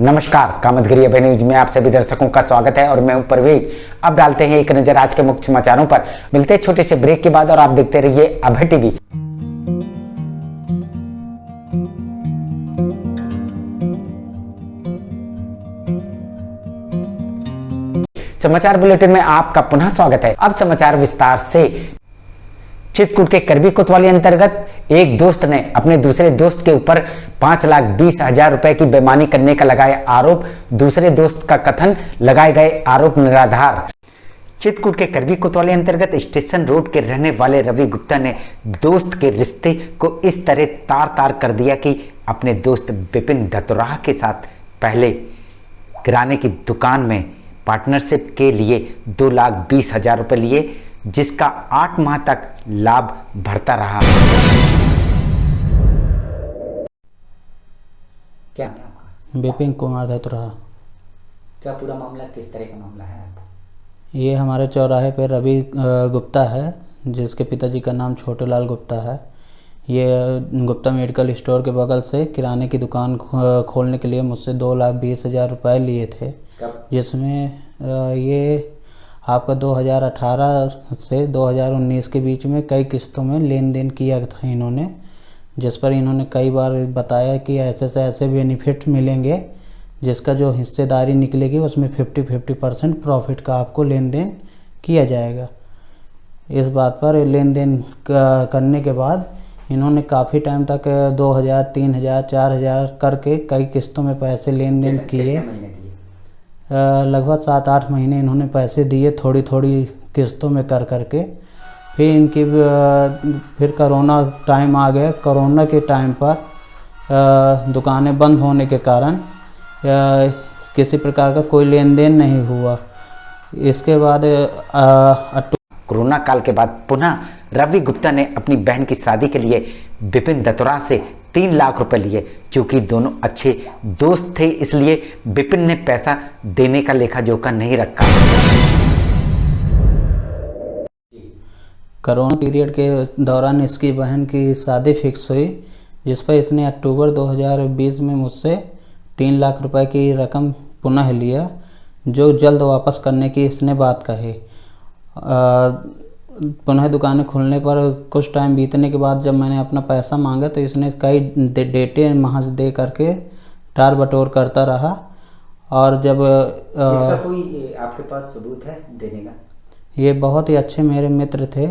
नमस्कार, कामतगिरी अभय न्यूज में आप सभी दर्शकों का स्वागत है और मैं हूं परवेज। अब डालते हैं एक नजर आज के मुख्य समाचारों पर। मिलते हैं छोटे से ब्रेक के बाद और आप देखते रहिए अभय टीवी। समाचार बुलेटिन में आपका पुनः स्वागत है। अब समाचार विस्तार से। चित्रकूट के करबी कोतवाली अंतर्गत एक दोस्त ने अपने दूसरे दोस्त के ऊपर 5,20,000 रुपए की बेईमानी करने का लगाया आरोप। दूसरे दोस्त का कथन लगाए गए आरोप निराधार। चित्रकूट के करबी कोतवाली अंतर्गत स्टेशन रोड के रहने वाले रवि गुप्ता ने दोस्त के रिश्ते को इस तरह तार तार कर दिया कि अपने दोस्त विपिन धतुराह के साथ पहले किराने की दुकान में पार्टनरशिप के लिए 2,20,000 रुपए लिए, जिसका 8 माह तक लाभ भरता रहा। क्या है आपका? विपिन कुमार धतुराह। क्या पूरा मामला किस तरह का मामला है? ये हमारे चौराहे पे रवि गुप्ता है, जिसके पिताजी का नाम छोटेलाल गुप्ता है। ये गुप्ता मेडिकल स्टोर के बगल से किराने की दुकान खोलने के लिए मुझसे 2,20,000 रुपये लिए थे। कब? जिसमें ये आपका 2018 से 2019 के बीच में कई किस्तों में लेन देन किया था इन्होंने, जिस पर इन्होंने कई बार बताया कि ऐसे से ऐसे बेनिफिट मिलेंगे, जिसका जो हिस्सेदारी निकलेगी उसमें 50% प्रॉफिट का आपको लेन देन किया जाएगा। इस बात पर लेन देन करने के बाद इन्होंने काफ़ी टाइम तक 2,000, 3,000, 4,000 करके कई किस्तों में पैसे लेन देन किए। लगभग 7-8 महीने इन्होंने पैसे दिए, थोड़ी थोड़ी किस्तों में कर करके। फिर इनकी फिर कोरोना टाइम आ गया। कोरोना के टाइम पर दुकानें बंद होने के कारण किसी प्रकार का कोई लेन देन नहीं हुआ। इसके बाद कोरोना काल के बाद पुनः रवि गुप्ता ने अपनी बहन की शादी के लिए विपिन धतुराह से 3 लाख रुपए लिए। चूंकि दोनों अच्छे दोस्त थे, इसलिए विपिन ने पैसा देने का लेखा जोखा नहीं रखा। कोरोना पीरियड के दौरान इसकी बहन की शादी फिक्स हुई, जिस पर इसने अक्टूबर 2020 में मुझसे 3 लाख रुपए की रकम पुनः लिया, जो जल्द वापस करने की इसने बात कही। पुनः दुकानें खुलने पर कुछ टाइम बीतने के बाद जब मैंने अपना पैसा मांगा तो इसने कई डेटे महज दे करके टार बटोर करता रहा। और जब इसका कोई आपके पास सबूत है देने का? ये बहुत ही अच्छे मेरे मित्र थे,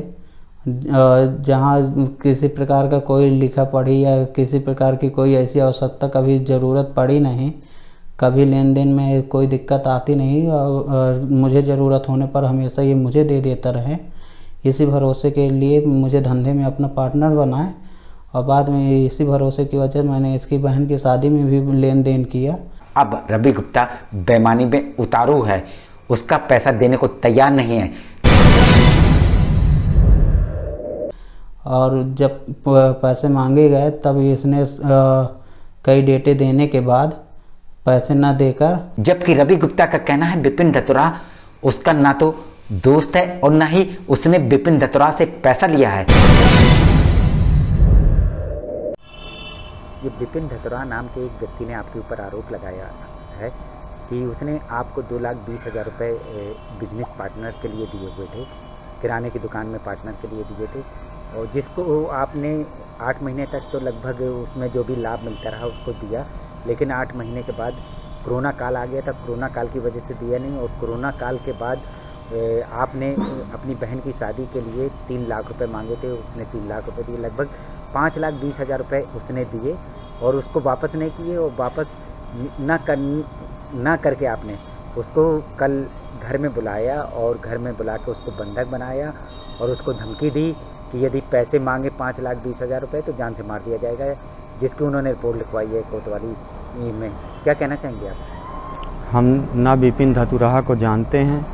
जहाँ किसी प्रकार का कोई लिखा पढ़ी या किसी प्रकार की कोई ऐसी आवश्यकता कभी ज़रूरत पड़ी नहीं। कभी लेन देन में कोई दिक्कत आती नहीं और मुझे ज़रूरत होने पर हमेशा ये मुझे दे देता रहे। इसी भरोसे के लिए मुझे धंधे में अपना पार्टनर बनाए और बाद में इसी भरोसे की वजह मैंने इसकी बहन की शादी में भी लेन देन किया। अब रवि गुप्ता बेईमानी में उतारू है, उसका पैसा देने को तैयार नहीं है। और जब पैसे मांगे गए तब इसने कई डेटे देने के बाद पैसे न देकर, जबकि रवि गुप्ता का कहना है विपिन धतुराह उसका ना तो दोस्त है और ना ही उसने विपिन धतुराह से पैसा लिया है। ये विपिन धतुराह नाम के एक व्यक्ति ने आपके ऊपर आरोप लगाया है कि उसने आपको 2,20,000 रुपये बिजनेस पार्टनर के लिए दिए हुए थे, किराने की दुकान में पार्टनर के लिए दिए थे, और जिसको आपने 8 महीने तक तो लगभग उसमें जो भी लाभ मिलता रहा उसको दिया, लेकिन 8 महीने के बाद कोरोना काल आ गया था। कोरोना काल की वजह से दिया नहीं, और कोरोना काल के बाद आपने अपनी बहन की शादी के लिए 3 लाख रुपए मांगे थे, उसने 3 लाख रुपए दिए। लगभग 5,20,000 रुपये उसने दिए और उसको वापस नहीं किए, और वापस ना करके आपने उसको कल घर में बुलाया और घर में बुला के उसको बंधक बनाया और उसको धमकी दी कि यदि पैसे मांगे 5,20,000 रुपये तो जान से मार दिया जाएगा, जिसकी उन्होंने रिपोर्ट लिखवाई है कोतवाली में। क्या कहना चाहेंगे आप? हम ना विपिन धतुराह को जानते हैं,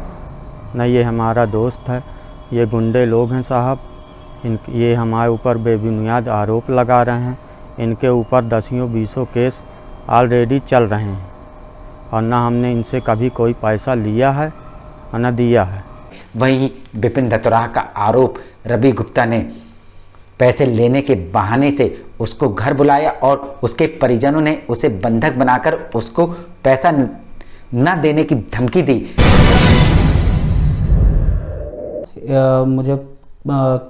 न ये हमारा दोस्त है। ये गुंडे लोग हैं साहब। ये हमारे ऊपर बेबुनियाद आरोप लगा रहे हैं। इनके ऊपर 10-20 केस ऑलरेडी चल रहे हैं, और ना हमने इनसे कभी कोई पैसा लिया है और न दिया है। वहीं विपिन धतुराह का आरोप रवि गुप्ता ने पैसे लेने के बहाने से उसको घर बुलाया और उसके परिजनों ने उसे बंधक बनाकर उसको पैसा न देने की धमकी दी। मुझे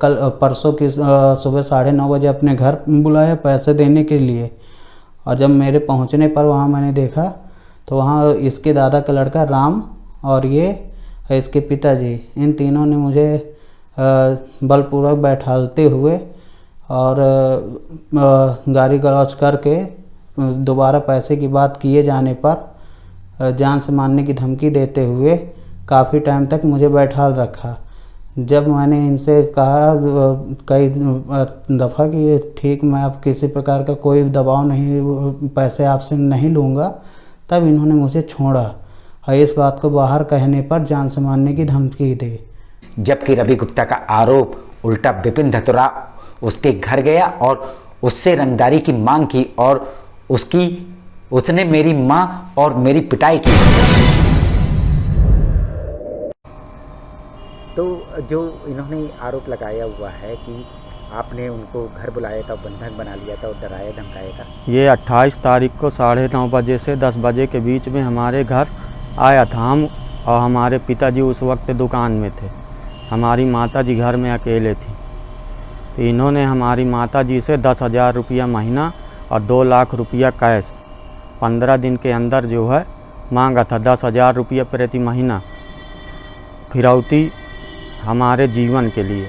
कल परसों की सुबह 9:30 बजे अपने घर बुलाया पैसे देने के लिए, और जब मेरे पहुंचने पर वहां मैंने देखा तो वहां इसके दादा का लड़का राम और ये इसके पिताजी, इन तीनों ने मुझे बलपूर्वक बैठालते हुए और गाली गलौज करके दोबारा पैसे की बात किए जाने पर जान से मारने की धमकी देते हुए काफ़ी टाइम तक मुझे बैठाल रखा। जब मैंने इनसे कहा कई दफ़ा कि ये ठीक, मैं अब किसी प्रकार का कोई दबाव नहीं, पैसे आपसे नहीं लूँगा, तब इन्होंने मुझे छोड़ा और इस बात को बाहर कहने पर जान से मारने की धमकी दी। जबकि रवि गुप्ता का आरोप उल्टा विपिन धतुरा उसके घर गया और उससे रंगदारी की मांग की और उसने मेरी मां और मेरी पिटाई की। तो जो इन्होंने आरोप लगाया हुआ है कि आपने उनको घर बुलाया था, बंधक बना लिया था और डराया धमकाया था, ये 28 तारीख को 9:30 बजे से 10 बजे के बीच में हमारे घर आया था। हम और हमारे पिताजी उस वक्त दुकान में थे, हमारी माताजी घर में अकेले थी। तो इन्होंने हमारी माताजी से 10,000 रुपया महीना और 2 लाख रुपया कैश 15 दिन के अंदर जो है मांगा था। 10,000 रुपया प्रति महीना फिरौती हमारे जीवन के लिए।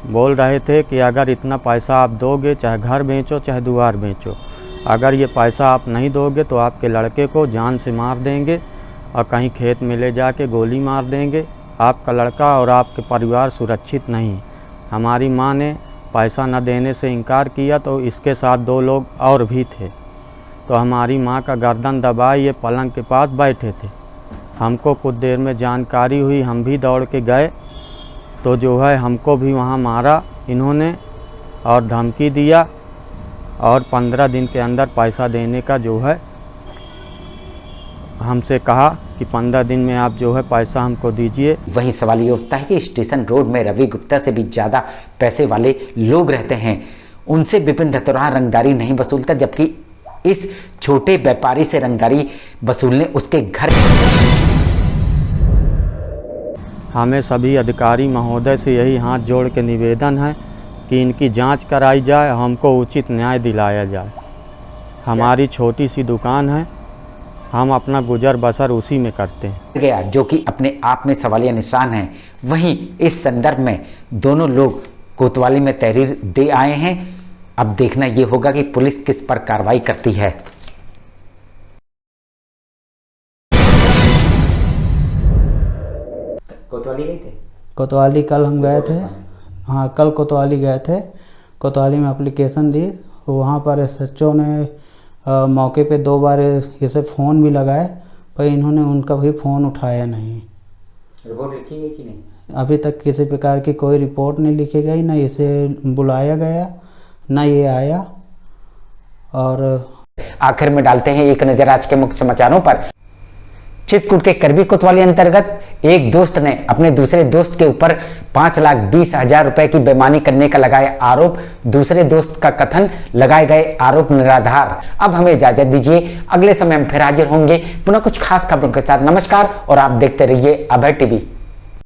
बोल रहे थे कि अगर इतना पैसा आप दोगे, चाहे घर बेचो चाहे दुआर बेचो, अगर ये पैसा आप नहीं दोगे तो आपके लड़के को जान से मार देंगे और कहीं खेत में ले जाके गोली मार देंगे। आपका लड़का और आपके परिवार सुरक्षित नहीं। हमारी माँ ने पैसा न देने से इनकार किया, तो इसके साथ 2 लोग और भी थे। तो हमारी माँ का गर्दन दबाए ये पलंग के पास बैठे थे। हमको कुछ देर में जानकारी हुई, हम भी दौड़ के गए तो जो है हमको भी वहाँ मारा इन्होंने और धमकी दिया और 15 दिन के अंदर पैसा देने का जो है हमसे कहा कि 15 दिन में आप जो है पैसा हमको दीजिए। वहीं सवाल ये उठता है कि स्टेशन रोड में रवि गुप्ता से भी ज़्यादा पैसे वाले लोग रहते हैं, उनसे विपिन धतुरा रंगदारी नहीं वसूलता, जबकि इस छोटे व्यापारी से रंगदारी वसूलने उसके घर। हमें सभी अधिकारी महोदय से यही हाथ जोड़ के निवेदन है कि इनकी जांच कराई जाए, हमको उचित न्याय दिलाया जाए। हमारी छोटी सी दुकान है, हम अपना गुजर बसर उसी में करते हैं गया, जो कि अपने आप में सवालिया निशान है। वहीं इस संदर्भ में दोनों लोग कोतवाली में तहरीर दे आए हैं। अब देखना ये होगा कि पुलिस किस पर कार्रवाई करती है। कोतवाली गए थे? कोतवाली कल हम गए थे। हाँ, कल कोतवाली गए थे। कोतवाली में एप्लीकेशन दी, वहाँ पर SHO ने मौके पे 2 बार इसे फ़ोन भी लगाए, पर इन्होंने उनका भी फ़ोन उठाया नहीं। रिपोर्ट लिखी गई कि नहीं? अभी तक किसी प्रकार की कोई रिपोर्ट नहीं लिखी गई, ना इसे बुलाया गया, ना ये आया। और आखिर में डालते हैं एक नज़र आज के मुख्य समाचारों पर। चित्रकूट के करबी कोतवाली अंतर्गत एक दोस्त ने अपने दूसरे दोस्त के ऊपर 5,20,000 रुपए की बेईमानी करने का लगाया आरोप। दूसरे दोस्त का कथन लगाए गए आरोप निराधार। अब हमें इजाजत दीजिए, अगले समय हम फिर हाजिर होंगे पुनः कुछ खास खबरों के साथ। नमस्कार और आप देखते रहिए अभय टीवी।